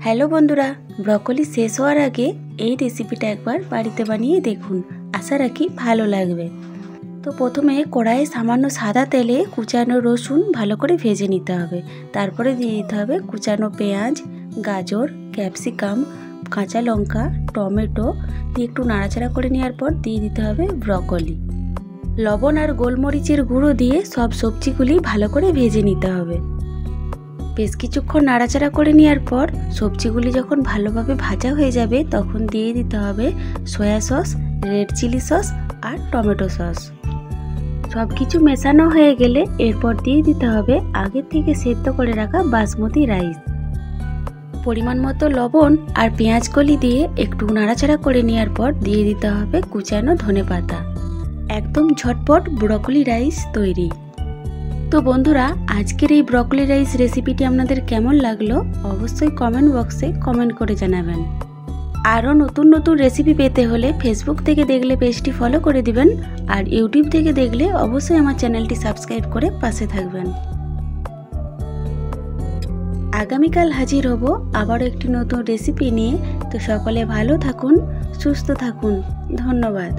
Hello বন্ধুরা, broccoli শেষ হওয়ার আগে এই রেসিপিটা একবার বাড়িতে বানিয়ে দেখুন। আশা রাখি ভালো লাগবে। তো প্রথমে কড়াইয়ে সামান্য সাদা তেলে কুচানো রসুন ভালো করে ভেজে নিতে হবে। তারপরে দিয়ে দিতে হবে কুচানো পেঁয়াজ, গাজর, ক্যাপসিকাম, কাঁচা লঙ্কা, টমেটো দিয়ে একটু নাড়াচাড়া করে নেওয়ার পর দিয়ে দিতে হবে ব্রকলি। লবণ আর গোলমরিচের গুঁড়ো দিয়ে সব সবজিগুলি ভালো করে ভেজে নিতে হবে। বেশ কিছুক্ষণ নাড়াচাড়া করে নেওয়ার পর সবজিগুলি যখন ভালোভাবে ভাজা হয়ে যাবে তখন দিয়ে দিতে হবে soya sauce, red chilli sauce আর টমেটো সস। সব কিছু মেশানো হয়ে গেলে এরপর দিয়ে দিতে হবে আগে থেকে সেদ্ধ করে রাখা বাসমতি রাইস। পরিমাণ মতো লবণ আর পেঁয়াজ কলি দিয়ে একটু নাড়াচাড়া করে নেওয়ার পর দিয়ে দিতে হবে কুচানো ধনেপাতা। একদম ঝটপট ব্রকলি রাইস তৈরি। তো বন্ধুরা, আজকের এই ব্রকলি রাইস রেসিপিটি আপনাদের কেমন লাগলো অবশ্যই কমেন্ট বক্সে কমেন্ট করে জানাবেন। আরও নতুন নতুন রেসিপি পেতে হলে ফেসবুক থেকে দেখলে পেজটি ফলো করে দিবেন, আর ইউটিউব থেকে দেখলে অবশ্যই আমার চ্যানেলটি সাবস্ক্রাইব করে পাশে থাকবেন। আগামীকাল হাজির হব আবারও একটি নতুন রেসিপি নিয়ে। তো সকলে ভালো থাকুন, সুস্থ থাকুন। ধন্যবাদ।